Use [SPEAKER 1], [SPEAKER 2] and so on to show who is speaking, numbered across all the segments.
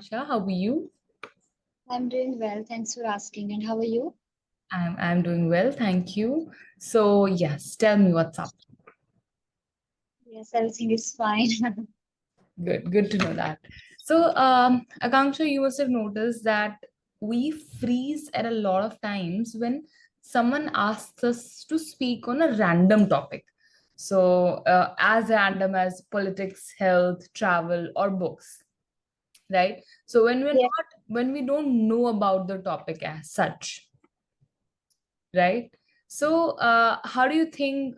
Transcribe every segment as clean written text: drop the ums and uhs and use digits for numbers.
[SPEAKER 1] Akansha. How are you?
[SPEAKER 2] I'm doing well. Thanks for asking. And how are you?
[SPEAKER 1] I'm doing well, thank you. So yes, tell me what's up.
[SPEAKER 2] Yes, everything is fine.
[SPEAKER 1] Good to know that. So Akanksha, you must have noticed that we freeze at a lot of times when someone asks us to speak on a random topic. So as random as politics, health, travel, or books, right? So
[SPEAKER 2] Yeah.
[SPEAKER 1] when we don't know about the topic as such, right? So how do you think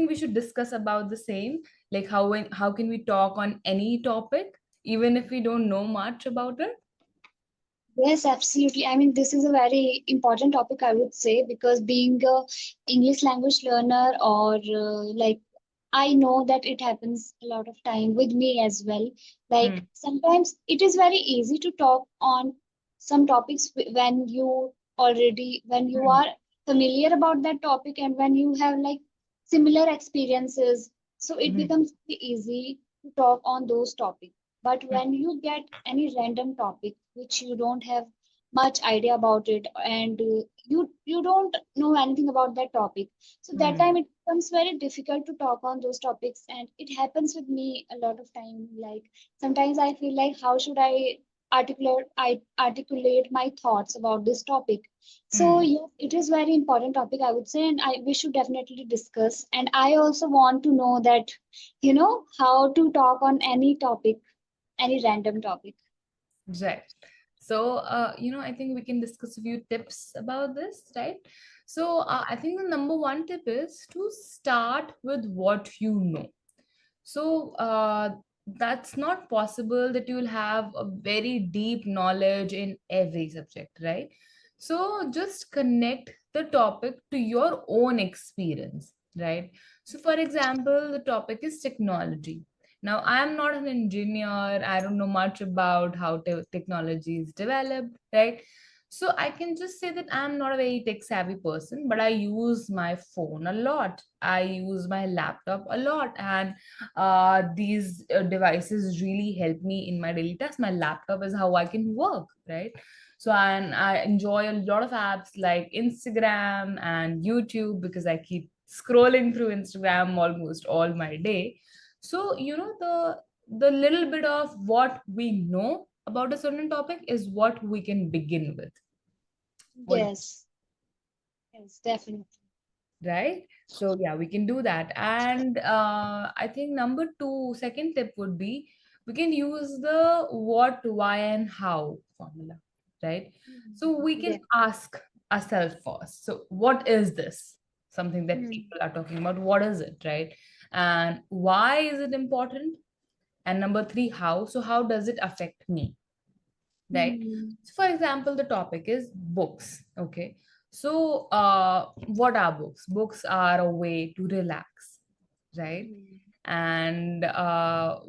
[SPEAKER 1] we should discuss about the same, like how can we talk on any topic even if we don't know much about it?
[SPEAKER 2] Yes, absolutely. I mean, this is a very important topic, I would say, because being a English language learner or I know that it happens a lot of time with me as well. Like
[SPEAKER 1] Hmm.
[SPEAKER 2] sometimes it is very easy to talk on some topics when you
[SPEAKER 1] Hmm.
[SPEAKER 2] are familiar about that topic and when you have like similar experiences. So it
[SPEAKER 1] Hmm.
[SPEAKER 2] becomes easy to talk on those topics. But when you get any random topic which you don't have much idea about it and you don't know anything about that topic, so that
[SPEAKER 1] Hmm.
[SPEAKER 2] time it becomes very difficult to talk on those topics, and it happens with me a lot of time. Like sometimes I feel like how should I articulate my thoughts about this topic. So
[SPEAKER 1] Hmm.
[SPEAKER 2] yes, it is very important topic, I would say, and I we should definitely discuss. And I also want to know that how to talk on any topic, any random topic.
[SPEAKER 1] Right. So, I think we can discuss a few tips about this, right? So, I think the number one tip is to start with what you know. So, that's not possible that you'll have a very deep knowledge in every subject, right? So, just connect the topic to your own experience, right? So, for example, the topic is technology. Now, I'm not an engineer. I don't know much about how technology is developed, right? So I can just say that I'm not a very tech savvy person, but I use my phone a lot. I use my laptop a lot, and these devices really help me in my daily tasks. My laptop is how I can work, right? So and I enjoy a lot of apps like Instagram and YouTube because I keep scrolling through Instagram almost all my day. So, the little bit of what we know about a certain topic is what we can begin with. What,
[SPEAKER 2] Yes, yes, definitely.
[SPEAKER 1] right? So yeah, we can do that. And I think number two, second tip would be we can use the what, why, and how formula, right? So we
[SPEAKER 2] Yeah.
[SPEAKER 1] can ask ourselves first. So what is this? Something that
[SPEAKER 2] Hmm.
[SPEAKER 1] people are talking about. What is it, right? And why is it important? And number three, how. So how does it affect me, right?
[SPEAKER 2] Hmm.
[SPEAKER 1] So for example, the topic is books. Okay, so what are books? Books are a way to relax, right?
[SPEAKER 2] Hmm.
[SPEAKER 1] And how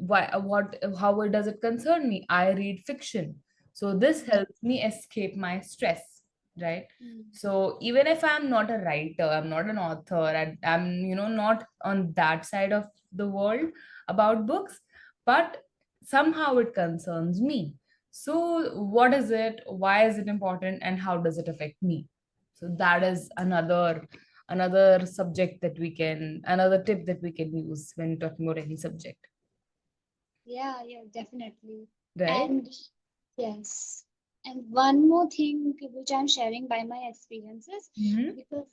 [SPEAKER 1] does it concern me? I read fiction, so this
[SPEAKER 2] Yeah.
[SPEAKER 1] helps me escape my stress, right?
[SPEAKER 2] Hmm.
[SPEAKER 1] So even if I'm not a writer, I'm not an author, I'm not on that side of the world about books, but somehow it concerns me. So what is it, why is it important, and how does it affect me? So that is another subject that we can another tip that we can use when talking about any subject,
[SPEAKER 2] Yeah, yeah, definitely.
[SPEAKER 1] right?
[SPEAKER 2] And yes, and one more thing which I'm sharing by my experiences,
[SPEAKER 1] Mm-hmm.
[SPEAKER 2] because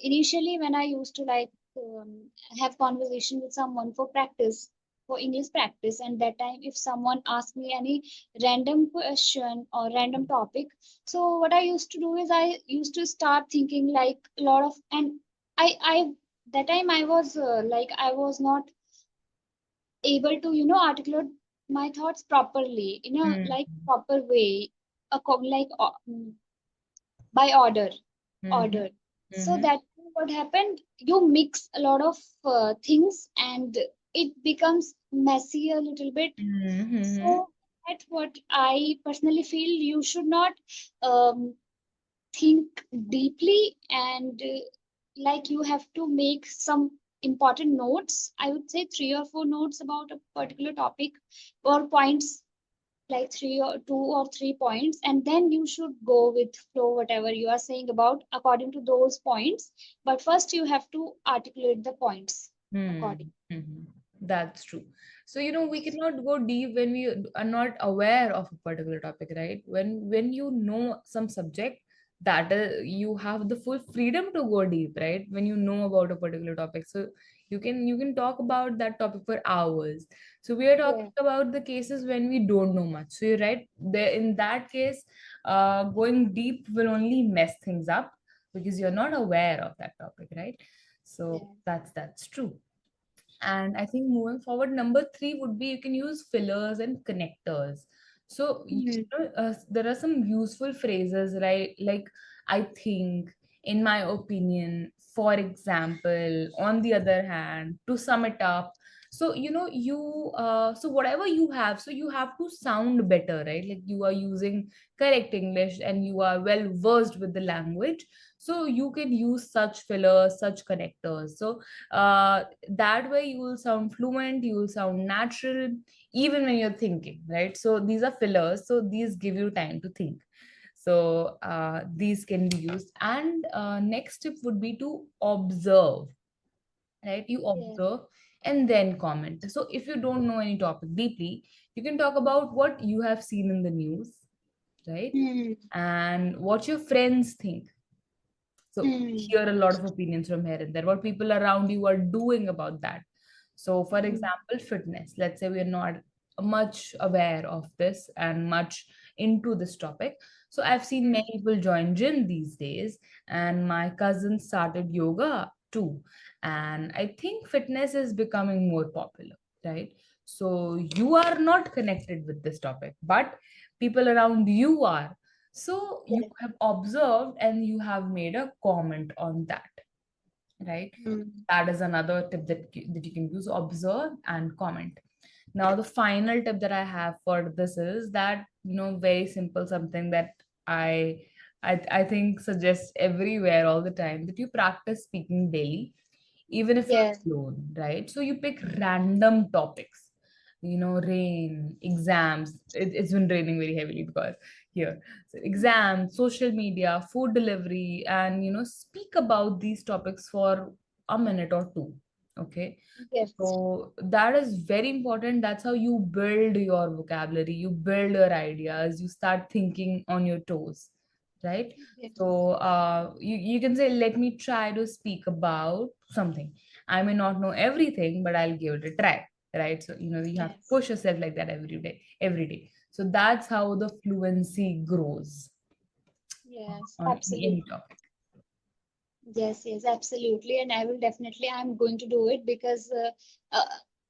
[SPEAKER 2] initially when I used to have conversation with someone for practice, for English practice, and that time if someone asked me any random question or random topic, so what I used to do is I used to start thinking like a lot of, and I that time I was I was not able to articulate my thoughts properly in a like
[SPEAKER 1] Mm-hmm.
[SPEAKER 2] proper way, by order. So
[SPEAKER 1] Mm-hmm.
[SPEAKER 2] that what happened, you mix a lot of things and it becomes messy a little bit.
[SPEAKER 1] Mm-hmm.
[SPEAKER 2] So that's what I personally feel. You should not um, think deeply, and like you have to make some important notes, I would say 3 or 4 notes about a particular topic or points, like three or two or three points, and then you should go with flow whatever you are saying about according to those points. But first you have to articulate the points
[SPEAKER 1] Hmm.
[SPEAKER 2] according.
[SPEAKER 1] Hmm. That's true. So, we cannot go deep when we are not aware of a particular topic, right? When you know some subject, that is, you have the full freedom to go deep, right? When you know about a particular topic, so you can talk about that topic for hours. So we are
[SPEAKER 2] Yeah,
[SPEAKER 1] talking about the cases when we don't know much. So you're right. There, in that case, going deep will only mess things up because you're not aware of that topic, right? So
[SPEAKER 2] yeah.
[SPEAKER 1] that's true. And I think moving forward, number three would be you can use fillers and connectors. So
[SPEAKER 2] Hmm.
[SPEAKER 1] there are some useful phrases, right? Like I think, in my opinion, for example, on the other hand, to sum it up. So so whatever you have, so you have to sound better, right? Like you are using correct English and you are well versed with the language. So you can use such fillers, such connectors. So that way you will sound fluent, you will sound natural even when you're thinking, right? So these are fillers, so these give you time to think. So these can be used. And next tip would be to observe, right? You
[SPEAKER 2] Yeah.
[SPEAKER 1] observe and then comment. So if you don't know any topic deeply, you can talk about what you have seen in the news, right?
[SPEAKER 2] Hmm.
[SPEAKER 1] And what your friends think. So
[SPEAKER 2] Hmm.
[SPEAKER 1] hear a lot of opinions from here and there, what people around you are doing about that. So for
[SPEAKER 2] Hmm.
[SPEAKER 1] example, fitness, let's say we're not much aware of this and much into this topic. So I've seen
[SPEAKER 2] Hmm.
[SPEAKER 1] many people join gym these days, and my cousin started yoga too. And I think fitness is becoming more popular, right? So you are not connected with this topic, but people around you are. So you
[SPEAKER 2] Yeah.
[SPEAKER 1] have observed and you have made a comment on that, right?
[SPEAKER 2] Hmm.
[SPEAKER 1] That is another tip that you can use: observe and comment. Now, the final tip that I have for this is that, very simple, something that I I think suggests everywhere all the time, that you practice speaking daily, even if
[SPEAKER 2] Yeah.
[SPEAKER 1] you're alone, right? So you pick random topics, rain, exams. It's been raining very heavily because here. So exams, social media, food delivery, and speak about these topics for a minute or two. Okay.
[SPEAKER 2] Yes.
[SPEAKER 1] So that is very important. That's how you build your vocabulary, you build your ideas, you start thinking on your toes, right?
[SPEAKER 2] Yes.
[SPEAKER 1] So you can say, let me try to speak about something. I may not know everything, but I'll give it a try, right? So, you have to
[SPEAKER 2] Yes.
[SPEAKER 1] push yourself like that every day. So that's how the fluency grows
[SPEAKER 2] Yes.
[SPEAKER 1] on any
[SPEAKER 2] Absolutely.
[SPEAKER 1] topic.
[SPEAKER 2] Yes, yes, absolutely. And I will definitely, I'm going to do it because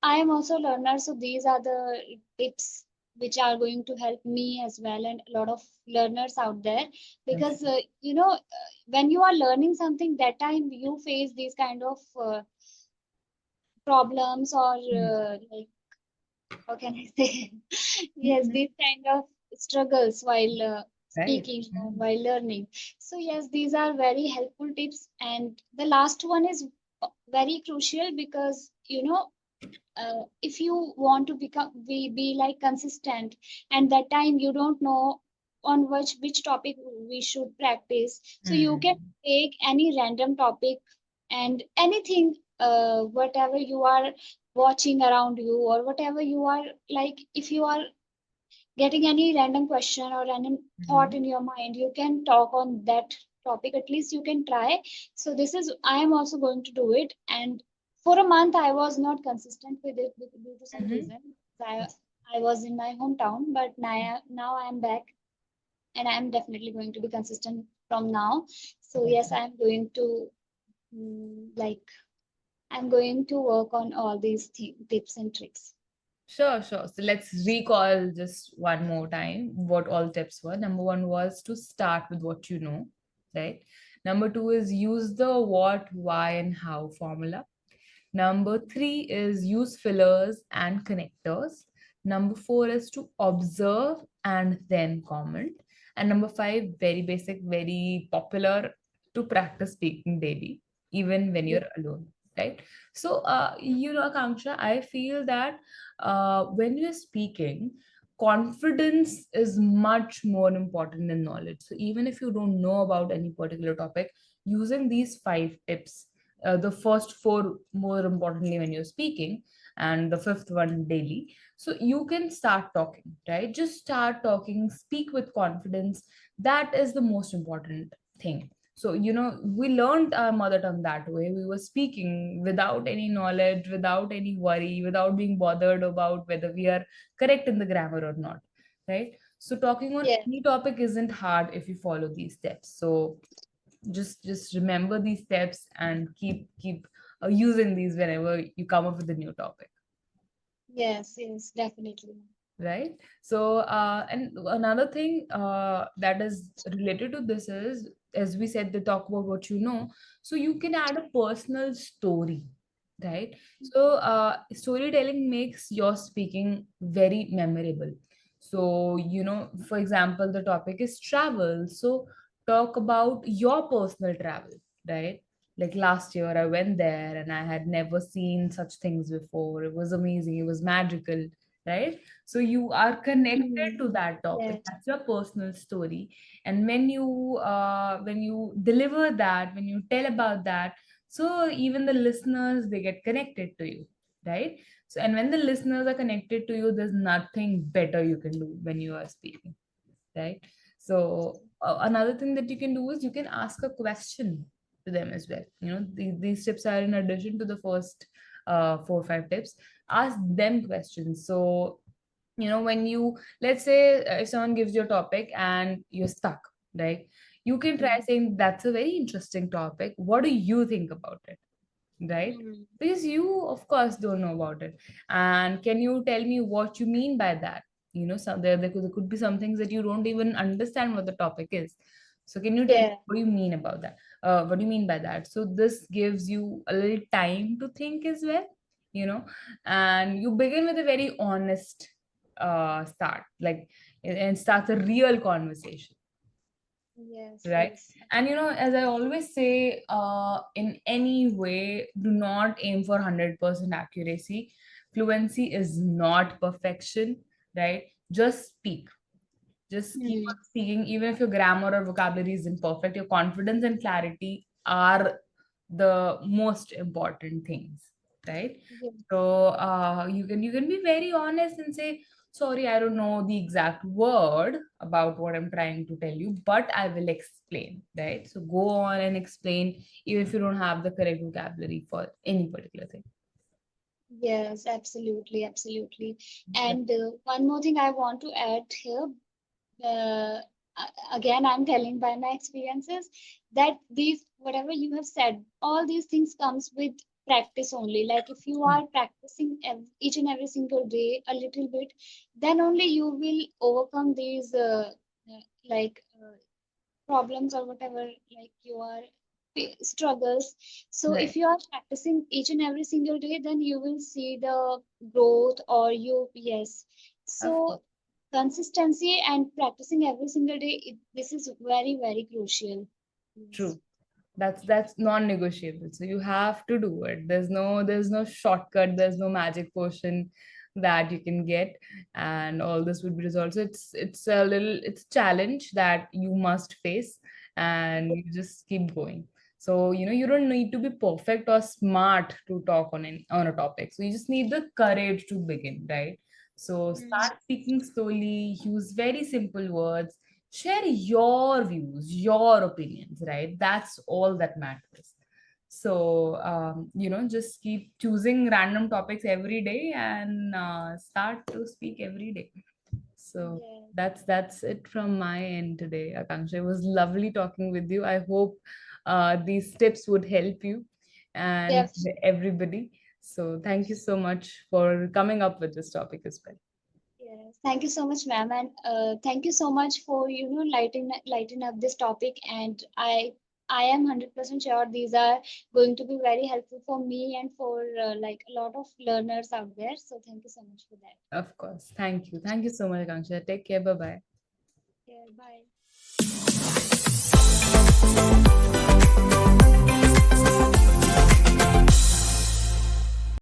[SPEAKER 2] I am also a learner. So these are the tips which are going to help me as well and a lot of learners out there.
[SPEAKER 1] That's
[SPEAKER 2] Because, when you are learning something, that time you face these kind of problems or
[SPEAKER 1] true.
[SPEAKER 2] like, how can I say? Yes,
[SPEAKER 1] Mhm.
[SPEAKER 2] these kind of struggles while
[SPEAKER 1] Right.
[SPEAKER 2] speaking or
[SPEAKER 1] Mhm.
[SPEAKER 2] while learning. So yes, these are very helpful tips. And the last one is very crucial because if you want to be like consistent, and that time you don't know on which topic we should practice, so you can
[SPEAKER 1] Hmm.
[SPEAKER 2] take any random topic and anything, whatever you are watching around you or whatever you are like, if you are getting any random question or random thought
[SPEAKER 1] Mhm.
[SPEAKER 2] in your mind, you can talk on that topic. At least you can try. So this is, I am also going to do it. And for a month, I was not consistent with it due to some
[SPEAKER 1] Mhm.
[SPEAKER 2] reason. I was in my hometown, but now I am back, and I am definitely going to be consistent from now. So yes, I am going to like I'm going to work on all these tips and tricks.
[SPEAKER 1] Sure, sure. So let's recall just one more time what all tips were. Number one was to start with what you know, right? Number two is use the what, why, and how formula. Number three is use fillers and connectors. Number four is to observe and then comment. And number five, very basic, very popular, to practice speaking daily, even when
[SPEAKER 2] Yeah.
[SPEAKER 1] you're alone, right? So, Akanksha, I feel that when you're speaking, confidence is much more important than knowledge. So even if you don't know about any particular topic, using these 5 tips, the first four more importantly when you're speaking, and the fifth one daily, so you can start talking, right? Just start talking, speak with confidence. That is the most important thing. So, we learned our mother tongue that way. We were speaking without any knowledge, without any worry, without being bothered about whether we are correct in the grammar or not, right? So talking on
[SPEAKER 2] Yeah.
[SPEAKER 1] any topic isn't hard if you follow these steps. So just remember these steps and keep using these whenever you come up with a new topic,
[SPEAKER 2] Yes, yes, definitely.
[SPEAKER 1] right? So and another thing that is related to this is, as we said, they talk about what you know, so you can add a personal story, right? So storytelling makes your speaking very memorable. So, for example, the topic is travel, so talk about your personal travel, right? Like last year I went there and I had never seen such things before. It was amazing, it was magical, right? So you are connected
[SPEAKER 2] Mm.
[SPEAKER 1] to that topic.
[SPEAKER 2] Yes,
[SPEAKER 1] That's your personal story. And when you deliver that, when you tell about that, so even the listeners, they get connected to you, right? So, and when the listeners are connected to you, there's nothing better you can do when you are speaking, right? So another thing that you can do is you can ask a question to them as well. These tips are in addition to the first 4 or 5 tips. Ask them questions. So, when you, let's say, if someone gives you a topic and you're stuck, right? You can try
[SPEAKER 2] mm.
[SPEAKER 1] saying, that's a very interesting topic, what do you think about it, right?
[SPEAKER 2] Mm.
[SPEAKER 1] Because you of course don't know about it, and can you tell me what you mean by that? There could be some things that you don't even understand what the topic is. So can you tell me
[SPEAKER 2] Yeah.
[SPEAKER 1] what do you mean about that? What do you mean by that? So this gives you a little time to think as well, you know and you begin with a very honest start, like, and starts a real conversation,
[SPEAKER 2] Yes,
[SPEAKER 1] right?
[SPEAKER 2] yes.
[SPEAKER 1] And as I always say, in any way, do not aim for 100% accuracy. Fluency is not perfection, right? Just speak, just keep
[SPEAKER 2] Mm.
[SPEAKER 1] on speaking. Even if your grammar or vocabulary is imperfect, your confidence and clarity are the most important things, right?
[SPEAKER 2] Yes,
[SPEAKER 1] So you can be very honest and say, sorry, I don't know the exact word about what I'm trying to tell you, but I will explain, right? So go on and explain, even if you don't have the correct vocabulary for any particular thing.
[SPEAKER 2] yes, absolutely, absolutely.
[SPEAKER 1] Yep.
[SPEAKER 2] And one more thing I want to add here, again, I'm telling by my experiences that these, whatever you have said, all these things comes with practice only. Like if you are practicing each and every single day a little bit, then only you will overcome these like problems or whatever, like your struggles. So
[SPEAKER 1] Right.
[SPEAKER 2] if you are practicing each and every single day, then you will see the growth or you, yes.
[SPEAKER 1] Of course.
[SPEAKER 2] So consistency and practicing every single day, this is very, very crucial. Yes.
[SPEAKER 1] True. That's non-negotiable, so you have to do it. There's no shortcut, there's no magic potion that you can get, and all this would be resolved. So it's a challenge that you must face, and you just keep going. So you don't need to be perfect or smart to talk on a topic, so you just need the courage to begin, right? So
[SPEAKER 2] Mm.
[SPEAKER 1] start speaking slowly, use very simple words, share your views, your opinions, right? That's all that matters. So just keep choosing random topics every day and start to speak every day. So
[SPEAKER 2] Yes.
[SPEAKER 1] that's it from my end today, Akanksha. It was lovely talking with you. I hope these tips would help you and
[SPEAKER 2] Yes.
[SPEAKER 1] everybody. So thank you so much for coming up with this topic as well.
[SPEAKER 2] Yes, thank you so much, ma'am, and thank you so much for lighten up this topic. And I am 100% sure these are going to be very helpful for me and for like a lot of learners out there. So thank you so much for that.
[SPEAKER 1] Of course. Thank you so much, Akanksha. Take care. Bye bye.
[SPEAKER 2] Yeah, bye.